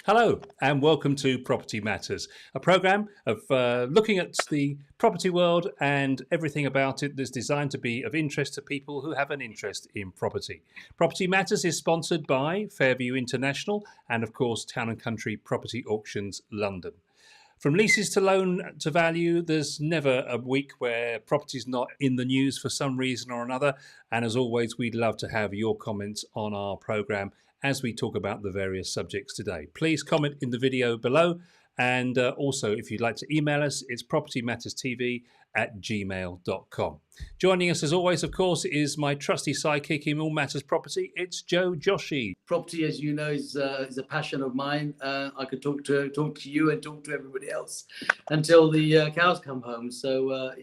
Hello and welcome to Property Matters, a programme of looking at the property world and everything about it that's designed to be of interest to people who have an interest in property. Property Matters is sponsored by Fairview International and, of course, Town and Country Property Auctions London. From leases to loan to value, there's never a week where property's not in the news for some reason or another. And as always, we'd love to have your comments on our programme as we talk about the various subjects today. Please comment in the video below. And also, if you'd like to email us, it's propertymatterstv@gmail.com. Joining us, as always, of course, is my trusty sidekick in all matters property. It's Joe Joshi. Property, as you know, is a passion of mine. I could talk to you and talk to everybody else until the cows come home. So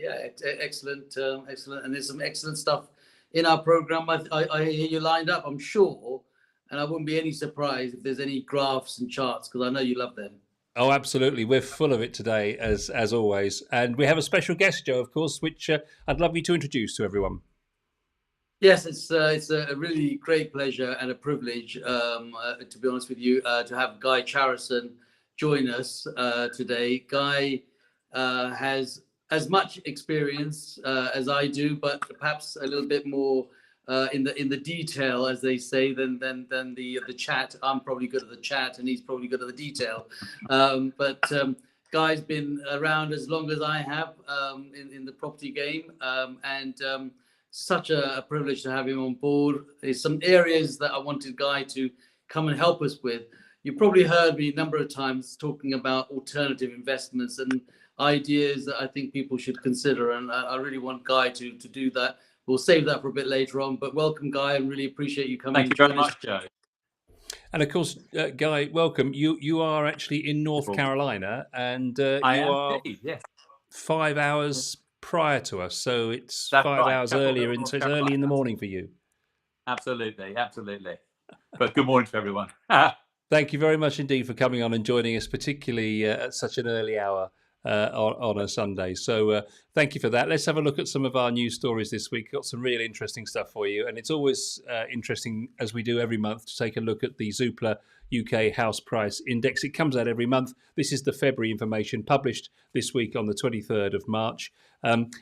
excellent, excellent, and there's some excellent stuff in our program. I hear you lined up, I'm sure, and I wouldn't be any surprise if there's any graphs and charts because I know you love them. Oh, absolutely. We're full of it today, as always. And we have a special guest, Joe, of course, which I'd love you to introduce to everyone. Yes, it's a really great pleasure and a privilege, to be honest with you, to have Guy Charrison join us today. Guy has as much experience as I do, but perhaps a little bit more in the detail, as they say, than the chat. I'm probably good at the chat, and he's probably good at the detail. But Guy's been around as long as I have in the property game, and such a privilege to have him on board. There's some areas that I wanted Guy to come and help us with. You probably heard me a number of times talking about alternative investments and ideas that I think people should consider, and I really want Guy to do that. We'll save that for a bit later on, but welcome, Guy, and really appreciate you coming. Thank you very much, Joe. And of course, Guy, welcome. You are actually in North Carolina, and you are indeed, yes. 5 hours prior to us, so it's That's 5 right. hours earlier, and so it's early in the morning for you. Absolutely. But good morning to everyone. Thank you very much indeed for coming on and joining us, particularly at such an early hour on a Sunday. So thank you for that. Let's have a look at some of our news stories this week. Got some really interesting stuff for you, and it's always interesting, as we do every month, to take a look at the Zoopla UK House Price Index. It comes out every month. This is the February information published this week on the 23rd of March. And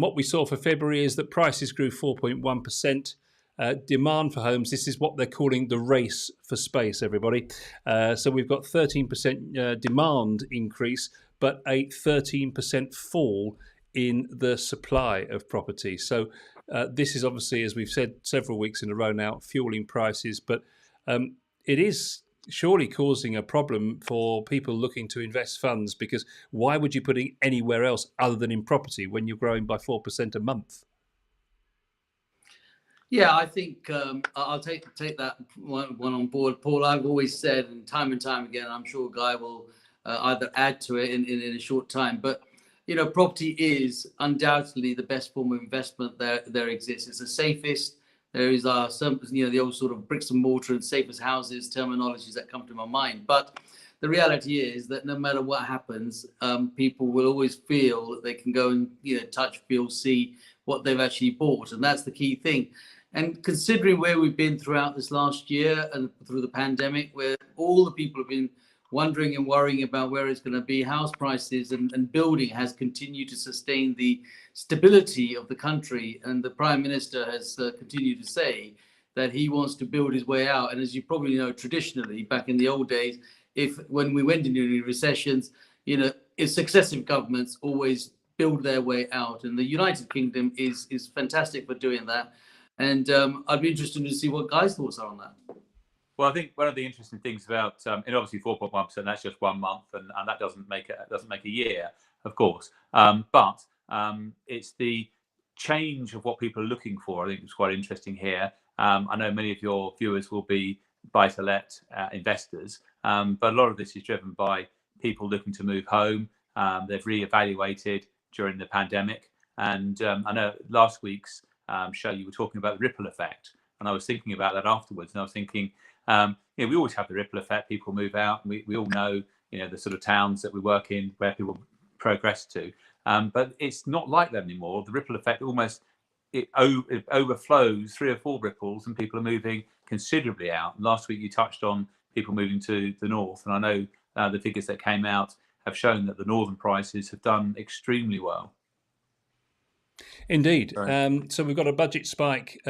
what we saw for February is that prices grew 4.1%. Demand for homes, this is what they're calling the race for space, everybody. So we've got 13% demand increase, but a 13% fall in the supply of property. So this is obviously, as we've said several weeks in a row now, fueling prices, but it is surely causing a problem for people looking to invest funds, because why would you put it anywhere else other than in property when you're growing by 4% a month? Yeah, I think I'll take that one on board, Paul. I've always said, and time again, I'm sure Guy will either add to it in a short time, but property is undoubtedly the best form of investment there exists. It's the safest. There is the old sort of bricks and mortar and safest houses terminologies that come to my mind. But the reality is that no matter what happens, people will always feel that they can go and touch, feel, see what they've actually bought, and that's the key thing. And considering where we've been throughout this last year and through the pandemic, where all the people have been wondering and worrying about where it's going to be, house prices and building has continued to sustain the stability of the country. And the Prime Minister has continued to say that he wants to build his way out. And as you probably know, traditionally, back in the old days, when we went into recessions, if successive governments always build their way out. And the United Kingdom is fantastic for doing that. And I'd be interested to see what Guy's thoughts are on that. Well, I think one of the interesting things about, and obviously 4.1%, that's just 1 month, and that doesn't make a year, of course. But it's the change of what people are looking for. I think it's quite interesting here. I know many of your viewers will be buy-to-let investors, but a lot of this is driven by people looking to move home. They've reevaluated during the pandemic, and I know last week's show you were talking about the ripple effect, and I was thinking about that afterwards, and I was thinking, we always have the ripple effect. People move out, and we all know, the sort of towns that we work in where people progress to, but it's not like that anymore. The ripple effect it overflows 3 or 4 ripples, and people are moving considerably out. Last week you touched on people moving to the north. And I know the figures that came out have shown that the northern prices have done extremely well. Indeed. Right. So we've got a budget spike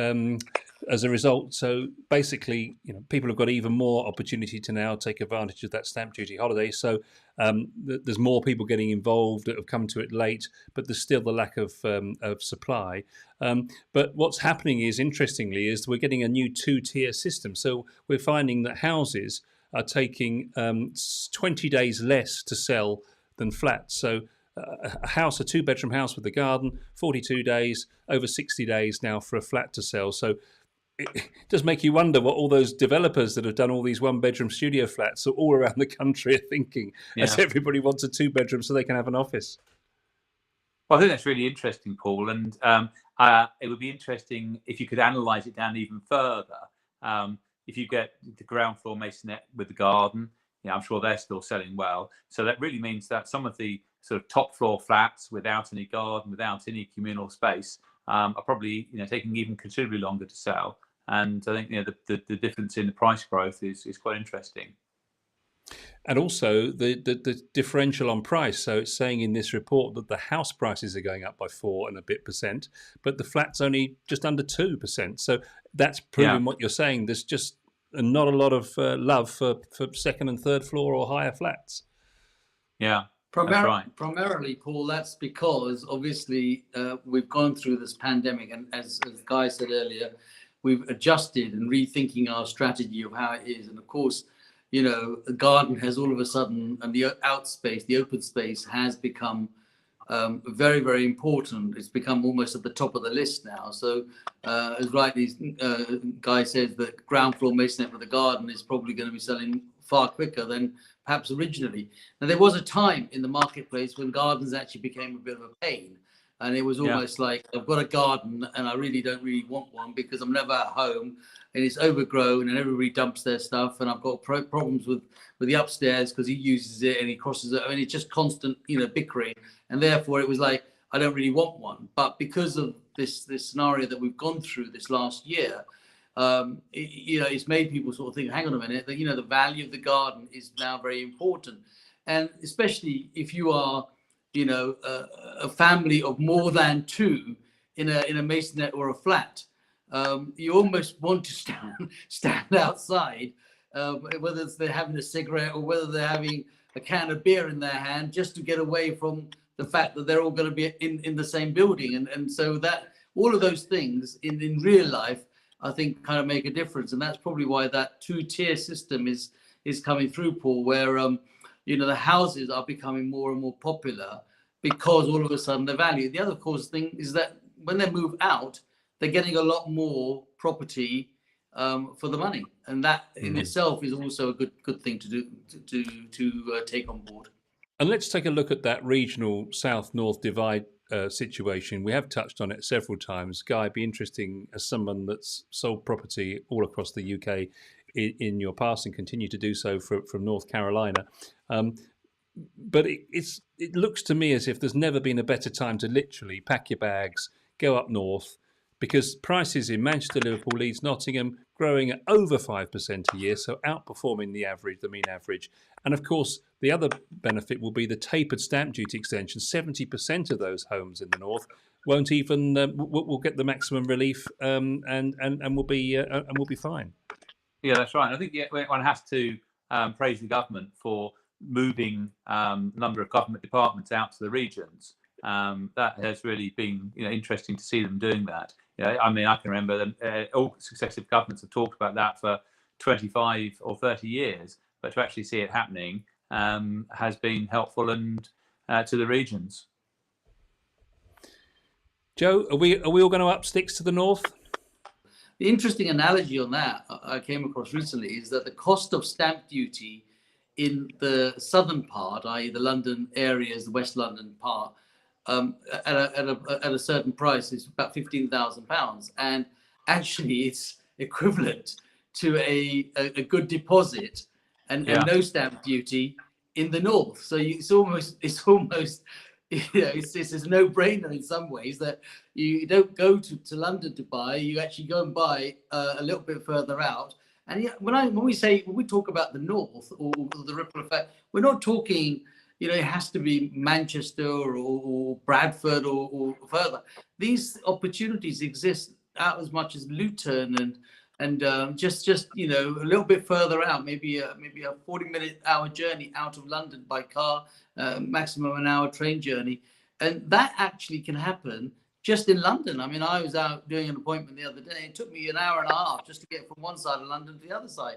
as a result. So basically, people have got even more opportunity to now take advantage of that stamp duty holiday. So there's more people getting involved that have come to it late, but there's still the lack of supply. But what's happening is, interestingly, is we're getting a new two-tier system. So we're finding that houses are taking 20 days less to sell than flats. So a house, a two-bedroom house with a garden, 42 days, over 60 days now for a flat to sell. So it does make you wonder what all those developers that have done all these one-bedroom studio flats all around the country are thinking, as everybody wants a two-bedroom so they can have an office. Well, I think that's really interesting, Paul, and it would be interesting if you could analyse it down even further. If you get the ground floor masonette with the garden, I'm sure they're still selling well. So that really means that some of the sort of top floor flats without any garden, without any communal space, are probably taking even considerably longer to sell. And I think the difference in the price growth is quite interesting. And also the differential on price. So it's saying in this report that the house prices are going up by 4% and a bit, but the flat's only just under 2%. So that's proving what you're saying. There's just not a lot of love for second and third floor or higher flats. Yeah, that's right. Primarily, Paul, that's because obviously we've gone through this pandemic, and as Guy said earlier, we've adjusted and rethinking our strategy of how it is. And of course, the garden has all of a sudden, and the open space has become very, very important. It's become almost at the top of the list now. So as rightly Guy says, that ground floor masonette with a garden is probably going to be selling far quicker than perhaps originally. Now, there was a time in the marketplace when gardens actually became a bit of a pain. And it was almost like, I've got a garden and I really don't want one because I'm never at home and it's overgrown and everybody dumps their stuff. And I've got problems with the upstairs because he uses it and he crosses it. I mean, it's just constant, bickering. And therefore it was like, I don't really want one. But because of this scenario that we've gone through this last year, it's made people sort of think, hang on a minute, that, the value of the garden is now very important. And especially if you are, a family of more than two in a masonette or a flat, you almost want to stand outside, whether they're having a cigarette or whether they're having a can of beer in their hand, just to get away from the fact that they're all going to be in the same building. And so that all of those things in real life, I think, kind of make a difference. And that's probably why that two-tier system is coming through, Paul, where the houses are becoming more and more popular because all of a sudden the value. The other, of course, thing is that when they move out, they're getting a lot more property for the money, and that in itself is also a good thing to do to take on board. And let's take a look at that regional south-north divide situation. We have touched on it several times. Guy, it'd be interesting, as someone that's sold property all across the UK in your past and continue to do so from North Carolina. But it looks to me as if there's never been a better time to literally pack your bags, go up north, because prices in Manchester, Liverpool, Leeds, Nottingham growing at over 5% a year, so outperforming the mean average. And of course, the other benefit will be the tapered stamp duty extension. 70% of those homes in the north won't even will get the maximum relief, and will be fine. Yeah, that's right. I think one has to praise the government for moving a number of government departments out to the regions. That has really been interesting to see them doing that. I mean, I can remember them, all successive governments have talked about that for 25 or 30 years, but to actually see it happening has been helpful and to the regions. Joe, are we all going to up sticks to the north? The interesting analogy on that I came across recently is that the cost of stamp duty in the southern part, i.e. the London areas, the West London part, at a certain price is about £15,000, and actually it's equivalent to a good deposit and no stamp duty in the north. So it's almost it's a no-brainer in some ways that you don't go to London to buy. You actually go and buy a little bit further out, And yeah, when we talk about the north or the ripple effect, we're not talking, it has to be Manchester or Bradford or further. These opportunities exist out as much as Luton and just a little bit further out, maybe a 40-minute journey out of London by car, maximum an hour train journey, and that actually can happen just in London. I mean, I was out doing an appointment the other day. It took me an hour and a half just to get from one side of London to the other side.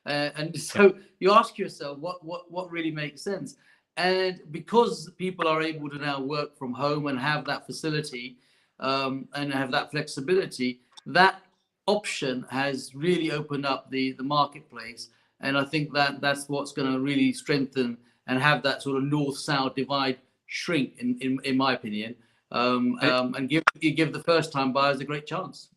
And so you ask yourself, what really makes sense? And because people are able to now work from home and have that facility and have that flexibility, that option has really opened up the marketplace. And I think that's what's going to really strengthen and have that sort of north-south divide shrink, in my opinion. And give the first-time buyers a great chance.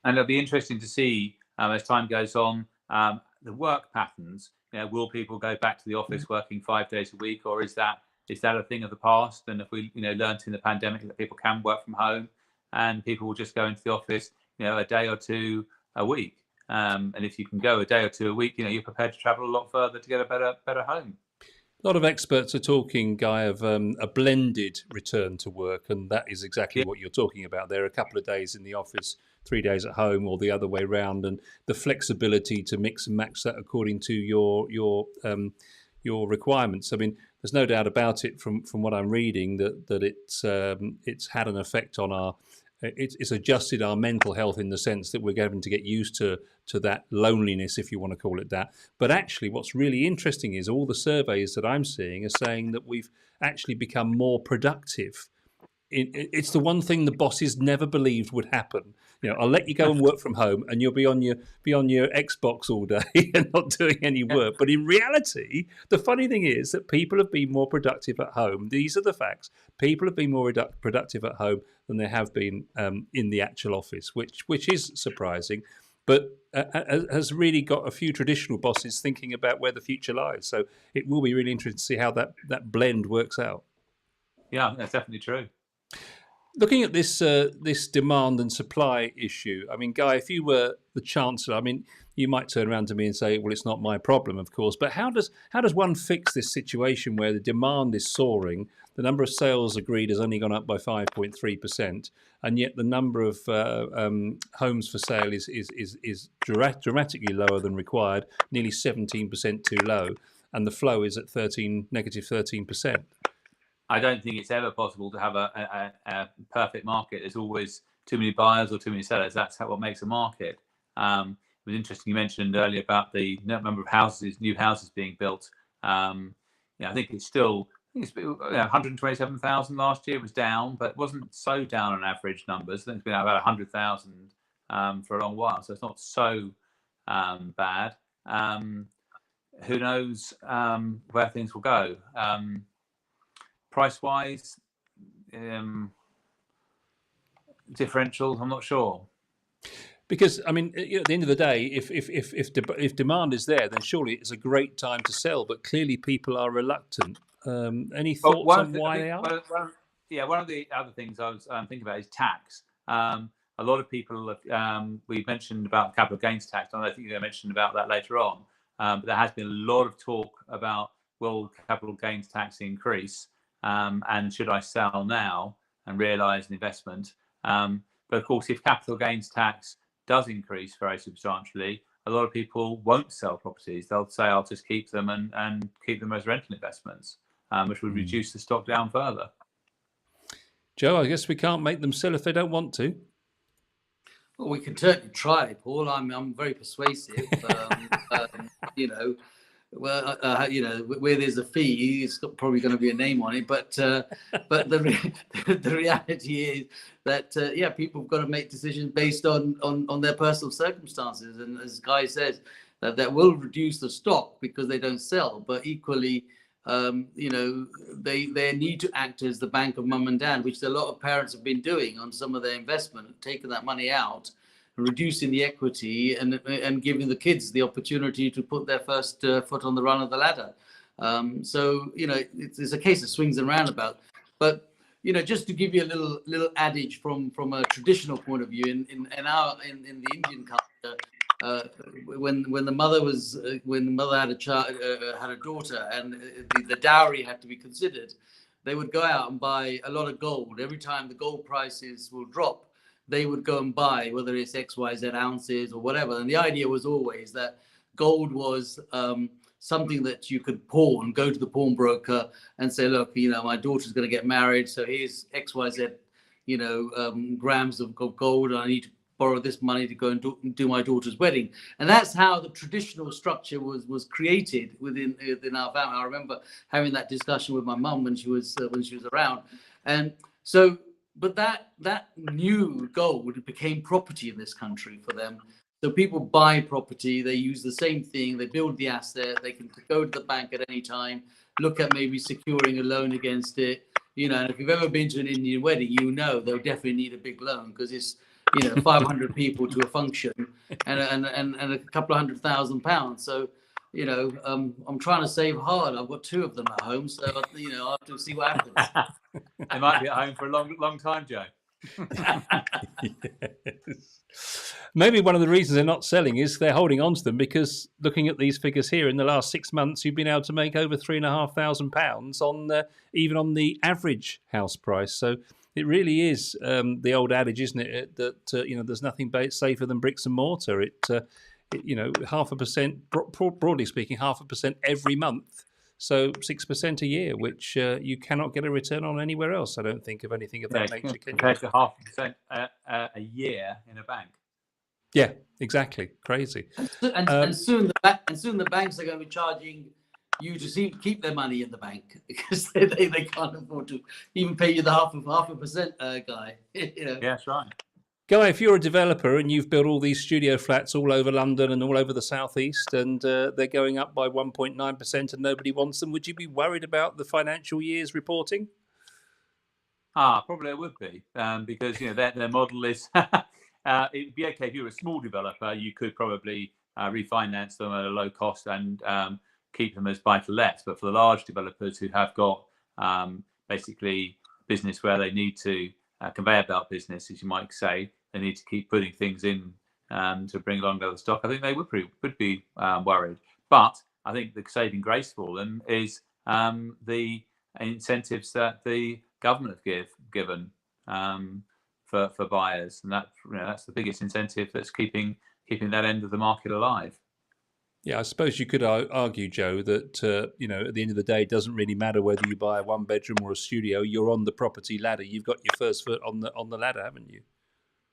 And it'll be interesting to see as time goes on the work patterns. Will people go back to the office working 5 days a week, or is that a thing of the past? And if we learned in the pandemic that people can work from home, and people will just go into the office a day or two a week, and if you can go a day or two a week, you're prepared to travel a lot further to get a better home. A lot of experts are talking, Guy, of a blended return to work, and that is exactly what you're talking about. There are a couple of days in the office, 3 days at home, or the other way round, and the flexibility to mix and match that according to your requirements. I mean, there's no doubt about it from what I'm reading that it's had an effect on our. It's adjusted our mental health in the sense that we're having to get used to that loneliness, if you want to call it that. But actually, what's really interesting is all the surveys that I'm seeing are saying that we've actually become more productive. It's the one thing the bosses never believed would happen. I'll let you go and work from home, and you'll be on your Xbox all day and not doing any work. But in reality, the funny thing is that people have been more productive at home. These are the facts. People have been more productive at home than they have been in the actual office, which is surprising, but has really got a few traditional bosses thinking about where the future lies. So it will be really interesting to see how that blend works out. Yeah, that's definitely true. Looking at this demand and supply issue, I mean, Guy, if you were the Chancellor, I mean, you might turn around to me and say, well, it's not my problem, of course, but how does one fix this situation where the demand is soaring, the number of sales agreed has only gone up by 5.3%, and yet the number of homes for sale is dramatically lower than required, nearly 17% too low, and the flow is at negative 13%. I don't think it's ever possible to have a perfect market. There's always too many buyers or too many sellers. That's what makes a market. It was interesting you mentioned earlier about the number of new houses being built. I think it's still 127,000 last year. It was down, but it wasn't so down on average numbers. I think it's been about 100,000 for a long while, so it's not so bad. Who knows where things will go? Price-wise, differentials, I'm not sure. Because I mean, at the end of the day, if demand is there, then surely it's a great time to sell. But clearly, people are reluctant. Any thoughts on why they are? One of the other things I was thinking about is tax. A lot of people we mentioned about capital gains tax, and I think you're going to mention about that later on. But there has been a lot of talk about, will capital gains tax increase? And should I sell now and realise an investment? But of course, if capital gains tax does increase very substantially, a lot of people won't sell properties. They'll say, I'll just keep them and keep them as rental investments, which would reduce the stock down further. Joe, I guess we can't make them sell if they don't want to. Well, we can certainly try, Paul. I'm very persuasive. Well, where there's a fee, it's probably going to be a name on it. But the reality is that people have got to make decisions based on their personal circumstances. And as Guy says, that will reduce the stock because they don't sell. But equally, they need to act as the bank of mum and dad, which a lot of parents have been doing on some of their investment, taking that money out, reducing the equity and giving the kids the opportunity to put their first foot on the run of the ladder. It's a case of swings and roundabouts. But just to give you a little adage from a traditional point of view in the Indian culture, uh, when the mother was when the mother had a child, had a daughter, and the dowry had to be considered, they would go out and buy a lot of gold. Every time the gold prices will drop, they would go and buy, whether it's XYZ ounces or whatever. And the idea was always that gold was something that you could pawn, go to the pawnbroker and say, look, my daughter's going to get married, so here's XYZ, grams of gold, and I need to borrow this money to go and do my daughter's wedding. And that's how the traditional structure was created within our family. I remember having that discussion with my mum when she was around. And so, but that new gold became property in this country for them. So people buy property, they use the same thing, they build the asset, they can go to the bank at any time, look at maybe securing a loan against it. And if you've ever been to an Indian wedding, they'll definitely need a big loan, because it's 500 people to a function and a couple of £100,000. So I'm trying to save hard. I've got 2 of them at home, so I'll have to see what happens. They might be at home for a long time, Joe. Yes. Maybe one of the reasons they're not selling is they're holding on to them, because looking at these figures here, in the last 6 months, you've been able to make over £3,500 on even on the average house price. So it really is the old adage, isn't it, that there's nothing safer than bricks and mortar. It 0.5%, broadly speaking, 0.5% every month. So 6% a year, which you cannot get a return on anywhere else. I don't think of anything of that nature. Compared to 0.5% a year in a bank. Yeah, exactly. Crazy. And soon the banks are going to be charging you to keep their money in the bank, because they can't afford to even pay you the 0.5% guy. Yeah, that's right. Guy, if you're a developer and you've built all these studio flats all over London and all over the southeast, and they're going up by 1.9% and nobody wants them, would you be worried about the financial year's reporting? Probably I would be, because their model is it'd be okay if you were a small developer. You could probably refinance them at a low cost and keep them as buy-to-lets. But for the large developers who have got basically business where they need to conveyor belt business, as you might say, they need to keep putting things in to bring along the stock. I think they would be worried. But I think the saving grace for them is the incentives that the government have given for buyers, and that's the biggest incentive that's keeping that end of the market alive. Yeah, I suppose you could argue, Joe, that at the end of the day, it doesn't really matter whether you buy a 1-bedroom or a studio. You're on the property ladder. You've got your first foot on the ladder, haven't you?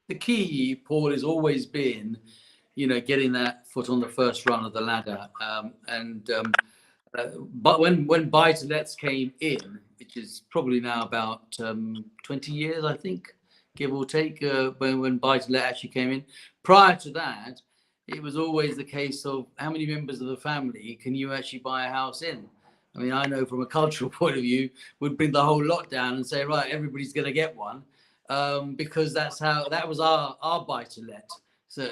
The key, Paul, has always been, getting that foot on the first run of the ladder. But when buy-to-lets came in, which is probably now about 20 years, I think, give or take, when buy-to-let actually came in. Prior to that, it was always the case of how many members of the family can you actually buy a house in? I mean, I know from a cultural point of view, would bring the whole lot down and say, right, everybody's going to get one, because that was our buy-to-let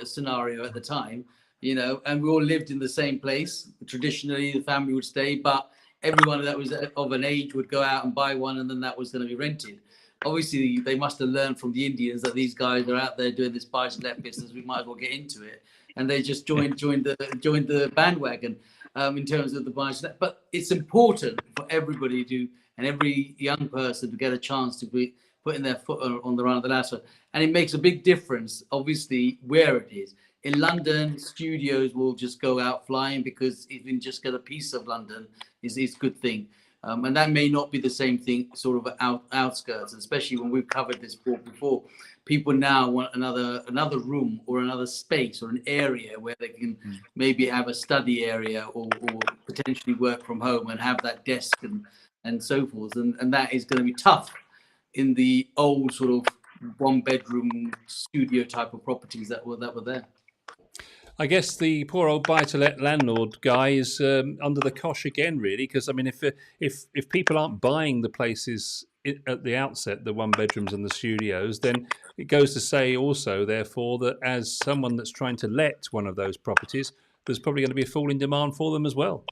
scenario at the time, and we all lived in the same place. Traditionally, the family would stay, but everyone that was of an age would go out and buy one, and then that was going to be rented. Obviously, they must have learned from the Indians that these guys are out there doing this buy-to-let business. We might as well get into it, and they just joined the bandwagon in terms of the buy-to-let. But it's important for everybody and every young person to get a chance to be putting their foot on the run of the ladder, and it makes a big difference, obviously, where it is. In London, studios will just go out flying, because even just get a piece of London is a good thing. And that may not be the same thing sort of outskirts, especially when we've covered this before. People now want another room or another space or an area where they can maybe have a study area or potentially work from home and have that desk and so forth. And that is going to be tough in the old sort of 1-bedroom studio type of properties that were there. I guess the poor old buy-to-let landlord guy is under the cosh again, really, because I mean, if people aren't buying the places at the outset, the 1-bedrooms and the studios, then it goes to say also, therefore, that as someone that's trying to let one of those properties, there's probably going to be a fall in demand for them as well.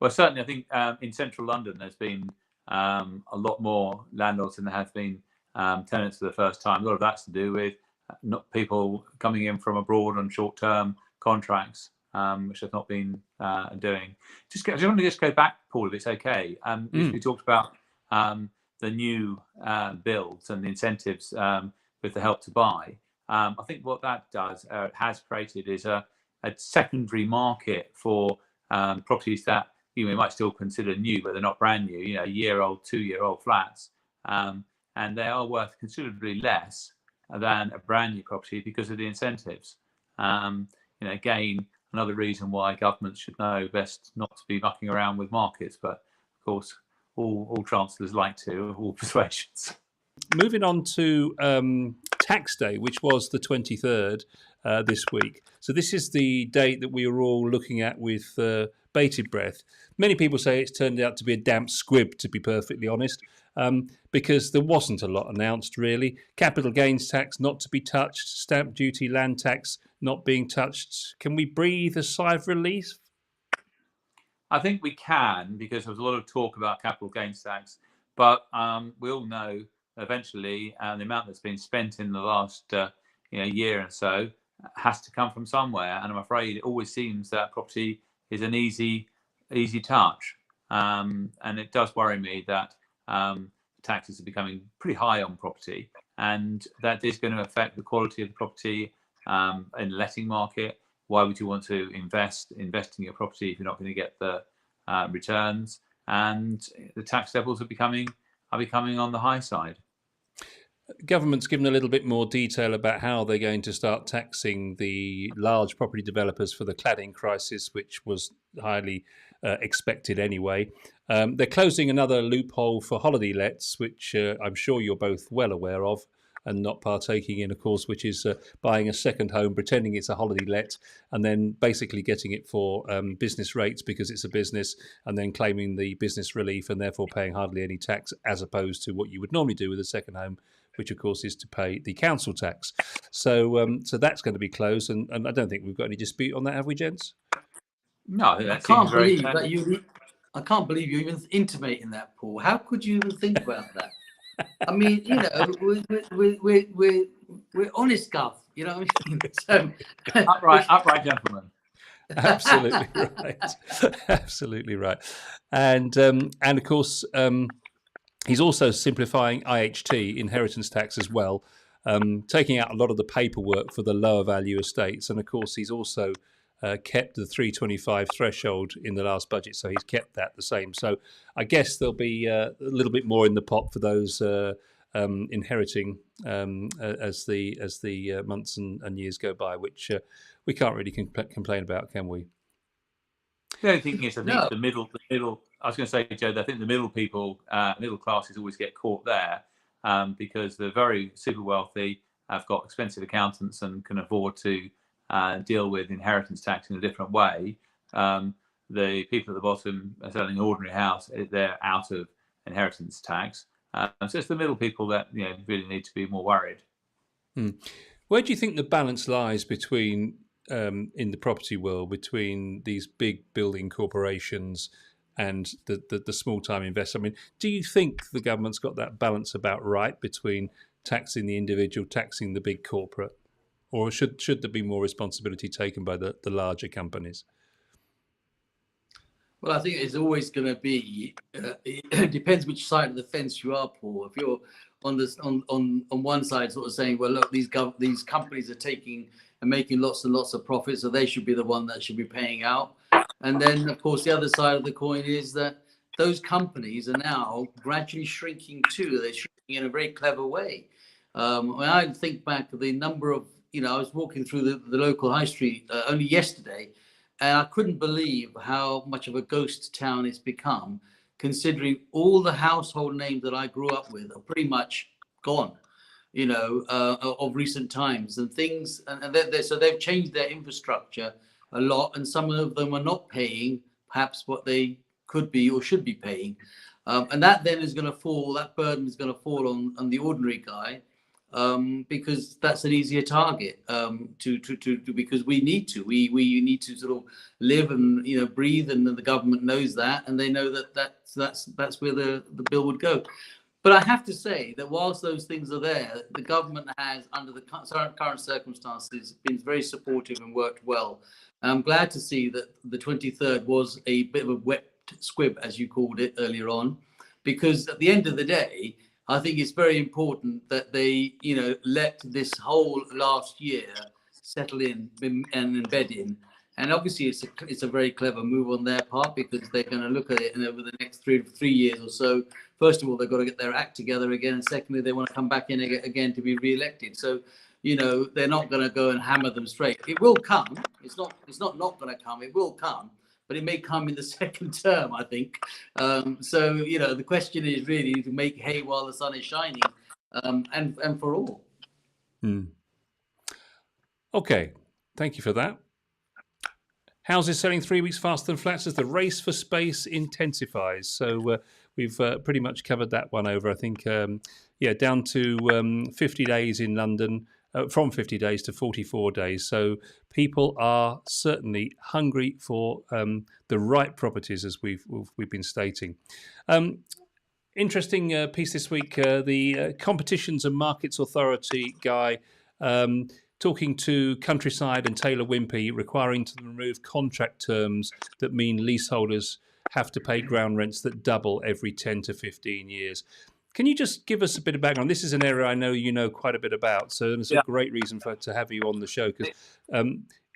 Well, certainly, I think in central London, there's been a lot more landlords than there have been tenants for the first time. A lot of that's to do with not people coming in from abroad on short-term contracts, which they've not been doing. I want to just go back, Paul, if it's okay. We talked about the new builds and the incentives with the Help to Buy. I think what that does, has created, is a secondary market for properties that you might still consider new, but they're not brand new. You know, year-old, 2-year-old flats, and they are worth considerably less than a brand new property because of the incentives. Again, another reason why governments should know best not to be mucking around with markets, but of course, all chancellors like to, of all persuasions. Moving on to tax day, which was the 23rd this week. So this is the date that we were all looking at with bated breath. Many people say it's turned out to be a damp squib, to be perfectly honest, because there wasn't a lot announced, really. Capital gains tax not to be touched, stamp duty, land tax not being touched. Can we breathe a sigh of relief? I think we can, because there was a lot of talk about capital gains tax, but we all know eventually the amount that's been spent in the last year or so has to come from somewhere, and I'm afraid it always seems that property is an easy touch, and it does worry me that taxes are becoming pretty high on property, and that is going to affect the quality of the property in the letting market. Why would you want to invest in your property if you're not going to get the returns? And the tax levels are becoming on the high side. Government's given a little bit more detail about how they're going to start taxing the large property developers for the cladding crisis, which was highly expected anyway. They're closing another loophole for holiday lets, which I'm sure you're both well aware of and not partaking in, of course, which is buying a second home, pretending it's a holiday let, and then basically getting it for business rates because it's a business, and then claiming the business relief and therefore paying hardly any tax, as opposed to what you would normally do with a second home, which of course is to pay the council tax. So that's going to be closed, and I don't think we've got any dispute on that, have we, gents? No, I can't believe you're even intimating that, Paul. How could you even think about that? I mean, we're honest, Gov. You know what I mean? So, upright gentlemen. Absolutely right. Absolutely right. And of course, he's also simplifying IHT, inheritance tax, as well, taking out a lot of the paperwork for the lower value estates. And of course, he's also kept the 325 threshold in the last budget, so he's kept that the same. So I guess there'll be a little bit more in the pot for those inheriting as the months and years go by, which we can't really complain about, can we? The only thing is, I think the middle. I was going to say, Joe, I think the middle classes always get caught there because the very super wealthy have got expensive accountants and can afford to deal with inheritance tax in a different way. The people at the bottom are selling an ordinary house; they're out of inheritance tax. So it's the middle people that really need to be more worried. Where do you think the balance lies between in the property world between these big building corporations and the small time investor? I mean, do you think the government's got that balance about right between taxing the individual, taxing the big corporate, or should there be more responsibility taken by the larger companies? Well, I think it's always going to be. It depends which side of the fence you are, Paul. If you're on this on one side, sort of saying, well, look, these companies are taking and making lots and lots of profits, so they should be the one that should be paying out. And then, of course, the other side of the coin is that those companies are now gradually shrinking too. They're shrinking in a very clever way. When I think back to the number of, I was walking through the local high street only yesterday, and I couldn't believe how much of a ghost town it's become, considering all the household names that I grew up with are pretty much gone, of recent times and things. And so they've changed their infrastructure a lot, and some of them are not paying perhaps what they could be or should be paying. And that then is going to fall, that burden is going to fall on the ordinary guy. Because that's an easier target because we need to sort of live and breathe, and the government knows that, and they know that's where the bill would go. But I have to say that whilst those things are there, the government has, under the current circumstances, been very supportive and worked well. I'm glad to see that the 23rd was a bit of a wet squib, as you called it earlier on, because at the end of the day, I think it's very important that they, let this whole last year settle in and embed in. And obviously, it's a very clever move on their part, because they're going to look at it, and over the next three years or so, first of all, they've got to get their act together again, and secondly, they want to come back in again to be re-elected. So, they're not going to go and hammer them straight. It will come. It's not going to come. It will come, but it may come in the second term, I think. So, the question is really to make hay while the sun is shining, and for all. Okay, thank you for that. Houses selling 3 weeks faster than flats as the race for space intensifies. So we've pretty much covered that one over. I think, down to 50 days in London, from 50 days to 44 days. So people are certainly hungry for the right properties, as we've been stating. Interesting piece this week. The Competitions and Markets Authority guy talking to Countryside and Taylor Wimpey, requiring to remove contract terms that mean leaseholders have to pay ground rents that double every 10 to 15 years. Can you just give us a bit of background? This is an area I know you know quite a bit about, so it's a great reason to have you on the show, because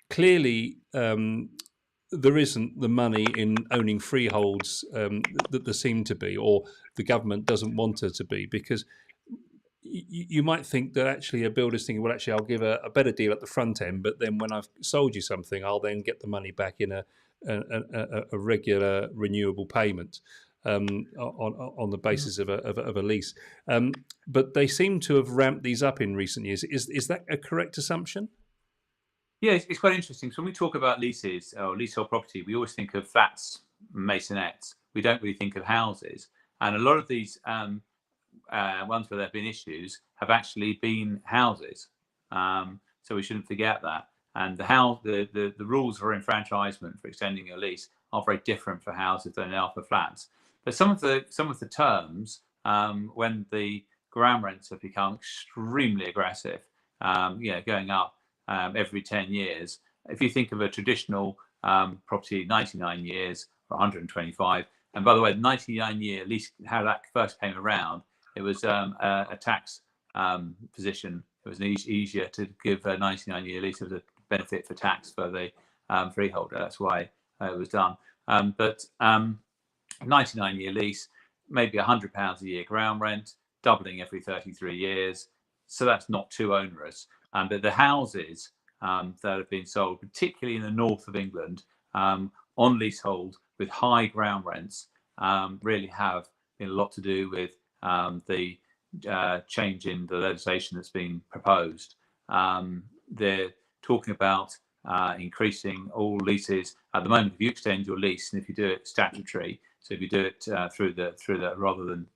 clearly there isn't the money in owning freeholds that there seem to be, or the government doesn't want there to be, because you might think that actually a builder's thinking, well, actually, I'll give a better deal at the front end, but then when I've sold you something, I'll then get the money back in a regular renewable payment on the basis of a lease. But they seem to have ramped these up in recent years. Is that a correct assumption? Yeah, it's quite interesting. So when we talk about leases or leasehold property, we always think of flats, maisonettes. We don't really think of houses. And a lot of these ones where there have been issues have actually been houses. So we shouldn't forget that. And the rules for enfranchisement for extending your lease are very different for houses than they are for flats. But some of the terms, when the ground rents have become extremely aggressive, going up every 10 years. If you think of a traditional property, 99 years or 125, and by the way, the 99-year lease, how that first came around, it was a tax position. It was easier to give a 99-year lease as a benefit for tax for the freeholder. That's why it was done. But 99-year lease, maybe £100 a year ground rent, doubling every 33 years. So that's not too onerous. But the houses that have been sold, particularly in the north of England, on leasehold with high ground rents, really have been a lot to do with the change in the legislation that's been proposed. They're talking about increasing all leases. At the moment, if you extend your lease, and if you do it statutory, so if you do it through the rather than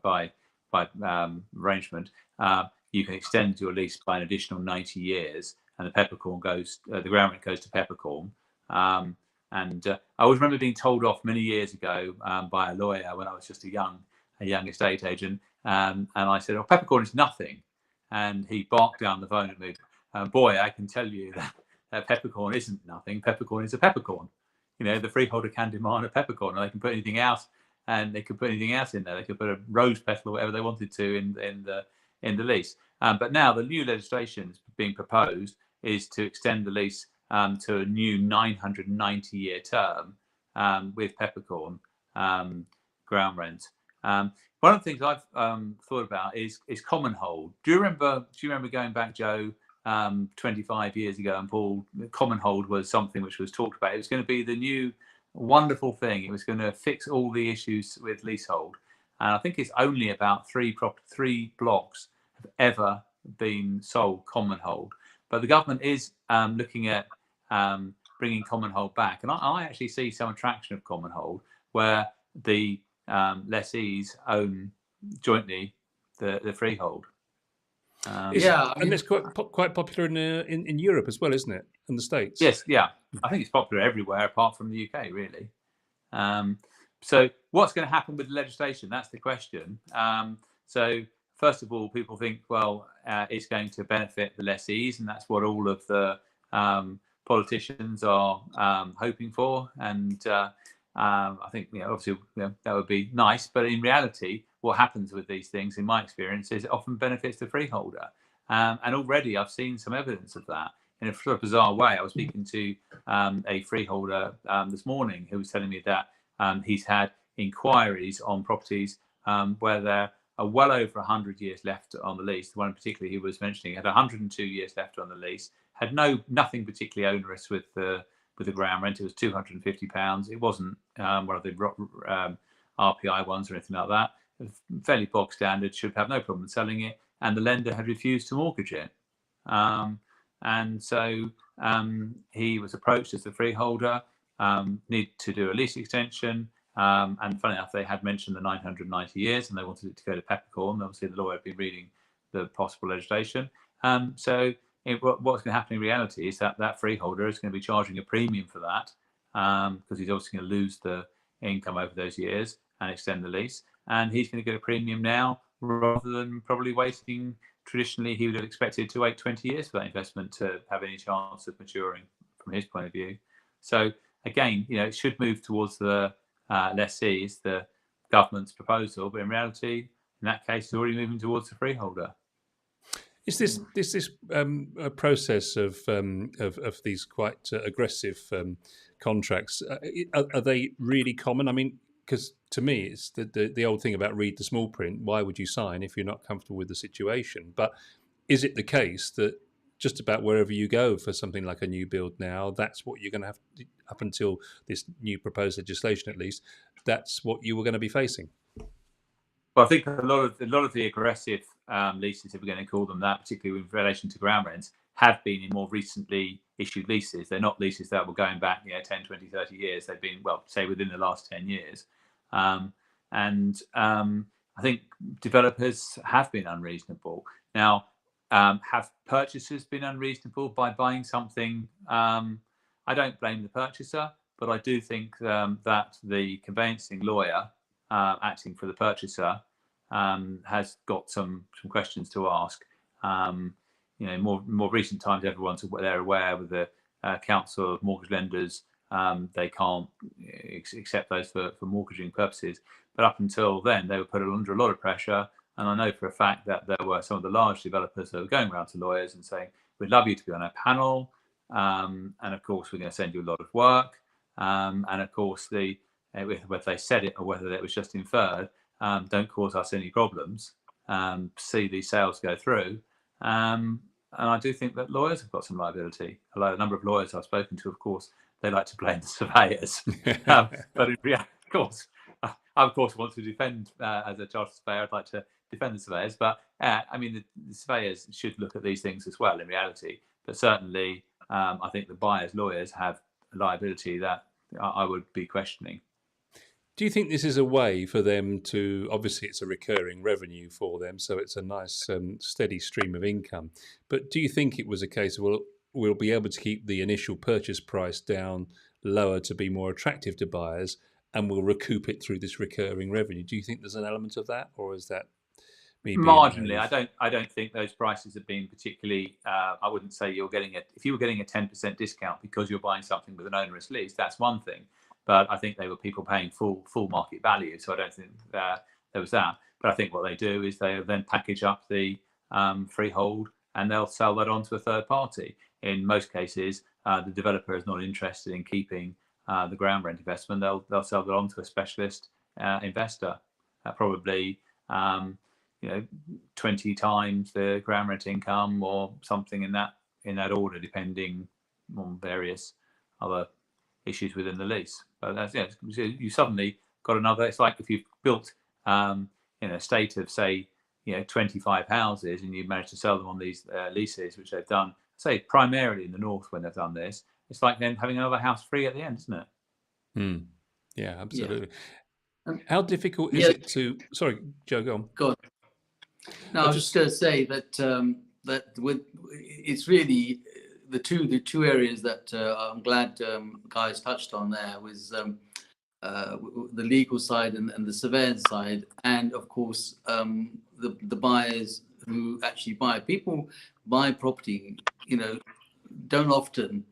by arrangement, you can extend your lease by an additional 90 years, and the ground rent goes to peppercorn. I always remember being told off many years ago by a lawyer when I was just a young estate agent, and I said, "Oh, peppercorn is nothing," and he barked down the phone at me. Boy, I can tell you that peppercorn isn't nothing. Peppercorn is a peppercorn. The freeholder can demand a peppercorn, and they can put anything else, and they could put anything else in there. They could put a rose petal or whatever they wanted to in the lease. But now the new legislation being proposed is to extend the lease to a new 990-year term with peppercorn ground rent. One of the things I've thought about is common hold. Do you remember going back, Joe, 25 years ago, and Paul, common hold was something which was talked about. It was going to be the new wonderful thing. It was going to fix all the issues with leasehold. And I think it's only about three blocks have ever been sold common hold. But the government is looking at bringing common hold back. And I actually see some attraction of common hold, where the lessees own jointly the freehold. And it's quite popular in Europe as well, isn't it? In the States. Yes, yeah. I think it's popular everywhere apart from the UK, really. So what's going to happen with the legislation? That's the question. So first of all, people think, well, it's going to benefit the lessees, and that's what all of the politicians are hoping for. And I think, obviously, that would be nice. But in reality, what happens with these things, in my experience, is it often benefits the freeholder. And already I've seen some evidence of that. In a sort of bizarre way, I was speaking to a freeholder this morning who was telling me that he's had inquiries on properties where there are well over 100 years left on the lease. The one in particular he was mentioning had 102 years left on the lease, had nothing particularly onerous with the ground rent. It was £250. It wasn't one of the RPI ones or anything like that. It was fairly bog standard, should have no problem selling it, and the lender had refused to mortgage it. And so he was approached as the freeholder, need to do a lease extension. And funny enough, they had mentioned the 990 years and they wanted it to go to peppercorn. Obviously, the lawyer had been reading the possible legislation. So what's going to happen in reality is that freeholder is going to be charging a premium for that because he's obviously going to lose the income over those years and extend the lease. And he's going to get a premium now rather than probably waiting. Traditionally, he would have expected to wait 20 years for that investment to have any chance of maturing from his point of view. So again, it should move towards the lessees, the government's proposal, but in reality, in that case, it's already moving towards the freeholder. Is this a process of these quite aggressive contracts? Are they really common? I mean, because to me, it's the old thing about read the small print. Why would you sign if you're not comfortable with the situation? But is it the case that just about wherever you go for something like a new build now, that's what you're going to have to, up until this new proposed legislation at least, that's what you were going to be facing? Well, I think a lot of the aggressive leases, if we're going to call them that, particularly in relation to ground rents, have been in more recently issued leases. They're not leases that were going back 10, 20, 30 years. They've been, well, say within the last 10 years. I think developers have been unreasonable. Now, have purchasers been unreasonable by buying something? I don't blame the purchaser, but I do think that the conveyancing lawyer acting for the purchaser has got some questions to ask. More recent times, they're aware with the Council of Mortgage Lenders, they can't accept those for mortgaging purposes. But up until then, they were put under a lot of pressure. And I know for a fact that there were some of the large developers that were going around to lawyers and saying, we'd love you to be on our panel. And of course, we're going to send you a lot of work. And of course, whether they said it or whether it was just inferred, don't cause us any problems. See these sales go through. And I do think that lawyers have got some liability. A number of lawyers I've spoken to, of course, they like to blame the surveyors. But in reality, I of course want to defend, as a chartered surveyor, I'd like to defend the surveyors. But the surveyors should look at these things as well in reality. But certainly, I think the buyers' lawyers have a liability that I would be questioning. Do you think this is a way for them to, obviously it's a recurring revenue for them, so it's a nice steady stream of income, but do you think it was a case of, well, we'll be able to keep the initial purchase price down lower to be more attractive to buyers and we'll recoup it through this recurring revenue? Do you think there's an element of that, or is that me being marginally? naive? I don't think those prices have been particularly, I wouldn't say if you were getting a 10% discount because you're buying something with an onerous lease, that's one thing. But I think they were people paying full market value, so I don't think there was that. But I think what they do is they then package up the freehold and they'll sell that on to a third party. In most cases, the developer is not interested in keeping the ground rent investment. They'll sell that on to a specialist investor, probably 20 times the ground rent income or something in that order, depending on various other issues within the lease. But that's, you suddenly got another. It's like if you've built in a state of, say, 25 houses and you've managed to sell them on these leases, which they've done, say, primarily in the north when they've done this. It's like then having another house free at the end, isn't it? Yeah, absolutely. Yeah. How difficult is it to? Sorry, Joe, go on. Go on. No, I was just going to say that it's really the two areas that I'm glad guys touched on there was the legal side and the surveillance side, and of course the buyers who actually buy. People buy property, don't often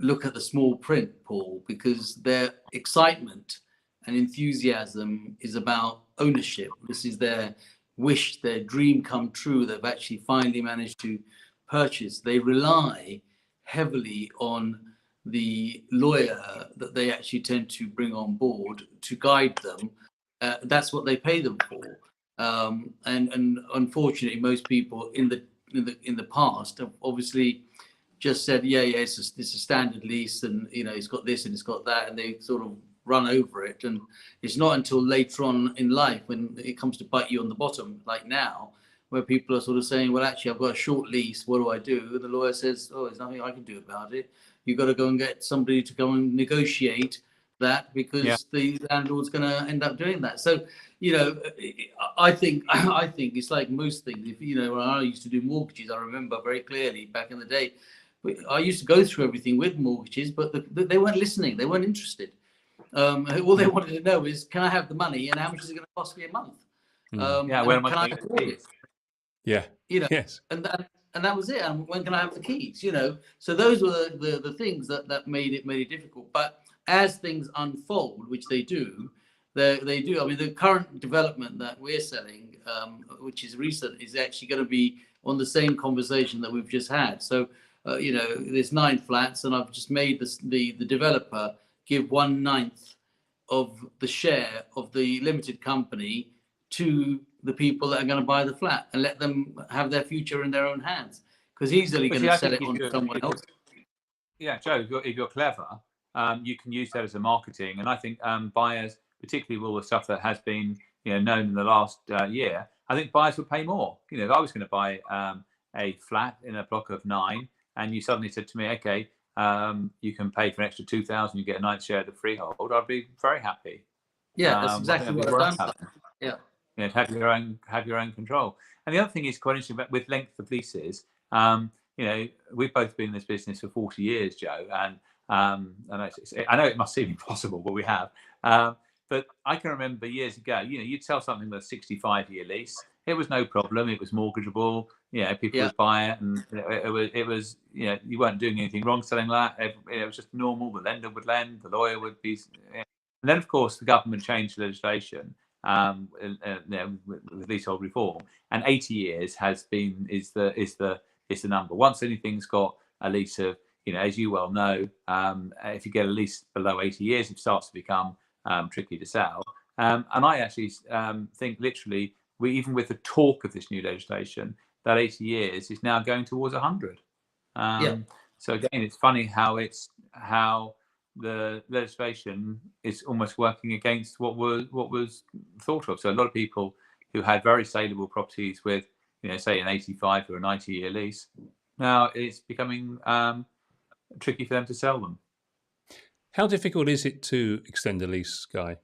look at the small print, Paul, because their excitement and enthusiasm is about ownership. This is their wish, their dream come true. They've actually finally managed to purchase. They rely heavily on the lawyer that they actually tend to bring on board to guide them. That's what they pay them for. And unfortunately, most people in the past have obviously just said, yeah, it's a standard lease, and it's got this and it's got that, and they sort of run over it. And it's not until later on in life, when it comes to bite you on the bottom, like now, where people are sort of saying, well, actually, I've got a short lease. What do I do? And the lawyer says, oh, there's nothing I can do about it. You've got to go and get somebody to go and negotiate that, because the landlord's going to end up doing that. So, I think it's like most things. If when I used to do mortgages, I remember very clearly back in the day, I used to go through everything with mortgages, but they weren't listening. They weren't interested. All they wanted to know is, can I have the money, and how much is it going to cost me a month? When am I going to get the keys? Yeah. Yes. And that was it. And when can I have the keys? So those were the things that made it difficult. But as things unfold, which they do, they do. I mean, the current development that we're selling, which is recent, is actually going to be on the same conversation that we've just had. So, there's 9 flats, and I've just made the developer give 1/9 of the share of the limited company to the people that are going to buy the flat, and let them have their future in their own hands, because he's only going to sell it on to someone else. Yeah, Joe, if you're clever, you can use that as a marketing. And I think buyers, particularly with all the stuff that has been known in the last year, I think buyers would pay more. If I was going to buy a flat in a block of 9, and you suddenly said to me, okay, you can pay for an extra 2,000, you get a 9th share of the freehold, I'd be very happy. Yeah, that's exactly what I've done. Yeah. Have your own control. And the other thing is quite interesting about with length of leases. We've both been in this business for 40 years, Joe, and I know it must seem impossible, but we have. But I can remember years ago, you'd sell something with a 65-year lease. It was no problem. It was mortgageable. People would buy it, and it was you weren't doing anything wrong selling that. It was just normal. The lender would lend, the lawyer would be. And then, of course, the government changed legislation with leasehold reform, and 80 years is the number. Once anything's got a lease of, as you well know, if you get a lease below 80 years, it starts to become tricky to sell. And I actually think literally, even with the talk of this new legislation, that 80 years is now going towards 100. So again, it's funny how the legislation is almost working against what was thought of. So a lot of people who had very saleable properties with, say an 85 or a 90-year lease, now it's becoming tricky for them to sell them. How difficult is it to extend a lease, Guy?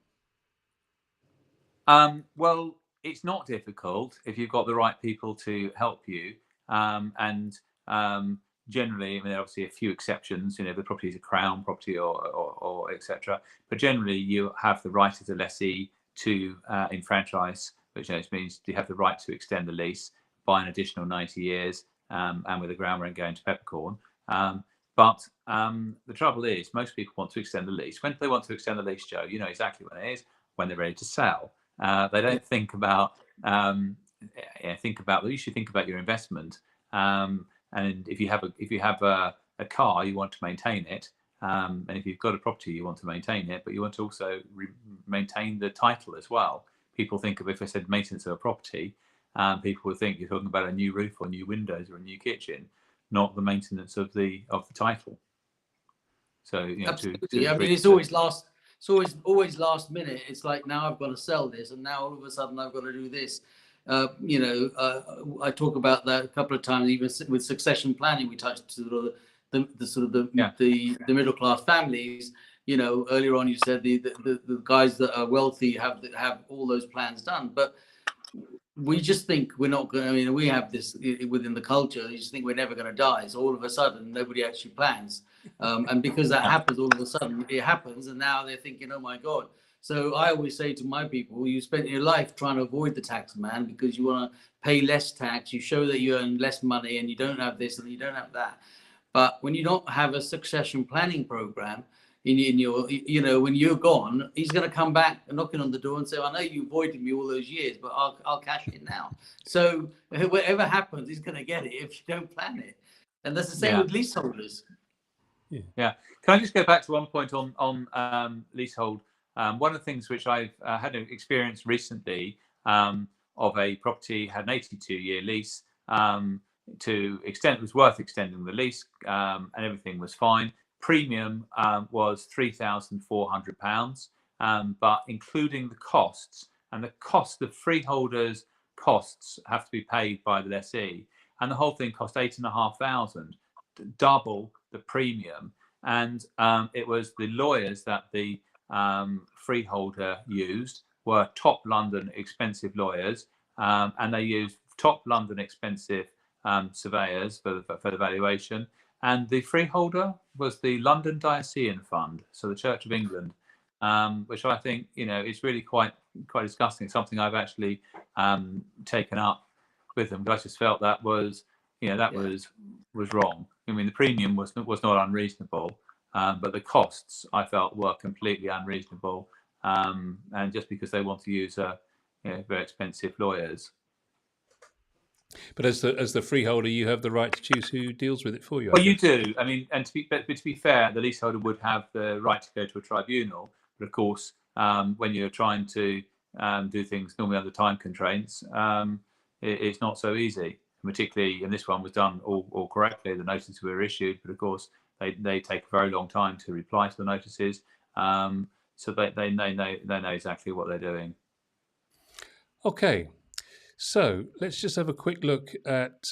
Well, it's not difficult if you've got the right people to help you. And generally, there are obviously a few exceptions. The property is a crown property or etc. But generally, you have the right as a lessee to enfranchise, which means you have the right to extend the lease by an additional 90 years, and with a ground rent going to peppercorn. But the trouble is, most people want to extend the lease. When they want to extend the lease, Joe, you know exactly when it is, when they're ready to sell. They don't think about you should think about your investment. And if you have a car, you want to maintain it. And if you've got a property, you want to maintain it, but you want to also maintain the title as well. People think of, if I said maintenance of a property, people would think you're talking about a new roof or new windows or a new kitchen, not the maintenance of the title. So absolutely. I mean, it's always last minute. It's like, now I've got to sell this, and now all of a sudden I've got to do this. I talk about that a couple of times, even with succession planning. We touched the middle class families. Earlier on you said the guys that are wealthy have all those plans done, but we just think we're not going to. I mean, we have this within the culture. You just think we're never going to die. So all of a sudden, nobody actually plans. And because that happens all of a sudden, it happens, and now they're thinking, oh my God. So I always say to my people, you spent your life trying to avoid the tax man because you want to pay less tax. You show that you earn less money and you don't have this and you don't have that. But when you don't have a succession planning program in your, when you're gone, he's going to come back knocking on the door and say, I know you avoided me all those years, but I'll cash it now. So whatever happens, he's going to get it if you don't plan it. And that's the same with leaseholders. Yeah. Can I just go back to one point on leasehold? One of the things which I've had an experience recently of a property had an 82-year lease. To extend, it was worth extending the lease, and everything was fine. Premium was £3,400, but including the costs, and the cost, the freeholders' costs have to be paid by the lessee, and the whole thing cost £8,500, double the premium. And it was the lawyers that the freeholder used were top London expensive lawyers, and they used top London expensive surveyors for the valuation. And the freeholder was the London Diocesan Fund, so the Church of England, which I think is really quite disgusting. It's something I've actually taken up with them, but I just felt that was was wrong. I mean, the premium was not unreasonable, but the costs I felt were completely unreasonable, and just because they want to use very expensive lawyers. But as the freeholder, you have the right to choose who deals with it for you. Well, you do. I mean, and to be fair, the leaseholder would have the right to go to a tribunal. But of course, when you're trying to do things normally under time constraints, it's not so easy. Particularly, and this one was done all correctly. The notices were issued, but of course, they take a very long time to reply to the notices. So they know exactly what they're doing. Okay. So let's just have a quick look at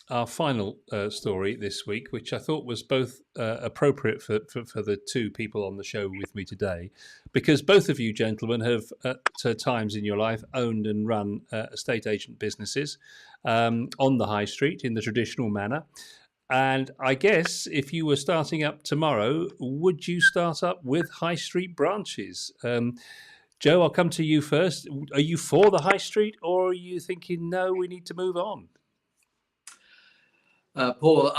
our final story this week, which I thought was both appropriate for the two people on the show with me today, because both of you gentlemen have at times in your life owned and run estate agent businesses on the high street in the traditional manner. And I guess if you were starting up tomorrow, would you start up with high street branches? Joe, I'll come to you first. Are you for the high street, or are you thinking, no, we need to move on? Paul,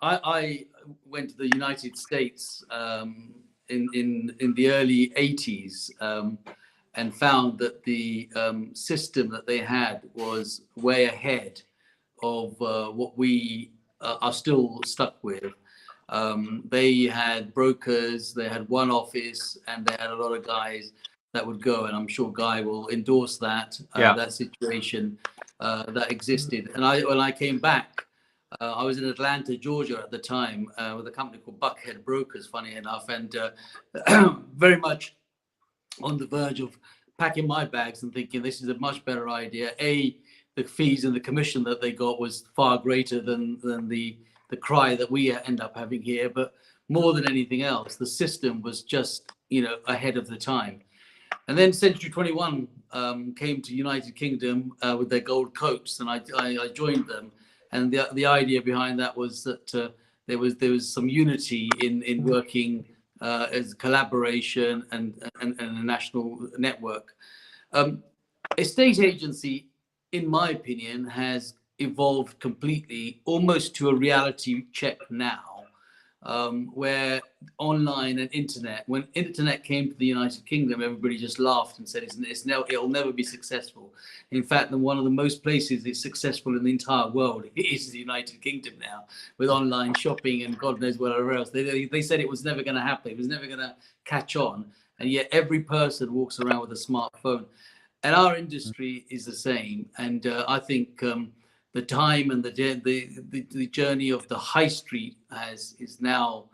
I went to the United States in the early 80s and found that the system that they had was way ahead of what we are still stuck with. They had brokers, they had one office, and they had a lot of guys that would go, and I'm sure Guy will endorse that that situation that existed. And when I came back, I was in Atlanta, Georgia at the time with a company called Buckhead Brokers, funny enough, and very much on the verge of packing my bags and thinking this is a much better idea. The fees and the commission that they got was far greater than the cry that we end up having here. But more than anything else, the system was just ahead of the time. And then Century 21 came to United Kingdom with their gold coats, and I joined them. And the idea behind that was that there was some unity in working as collaboration and a national network. Estate agency, in my opinion, has evolved completely, almost to a reality check now. Where online and internet, when internet came to the United Kingdom, everybody just laughed and said it'll never be successful. In fact, one of the most places it's successful in the entire world is the United Kingdom now, with online shopping and God knows whatever else. They said it was never going to happen. It was never going to catch on. And yet every person walks around with a smartphone. And our industry is the same. And I think the time and the journey of the high street is now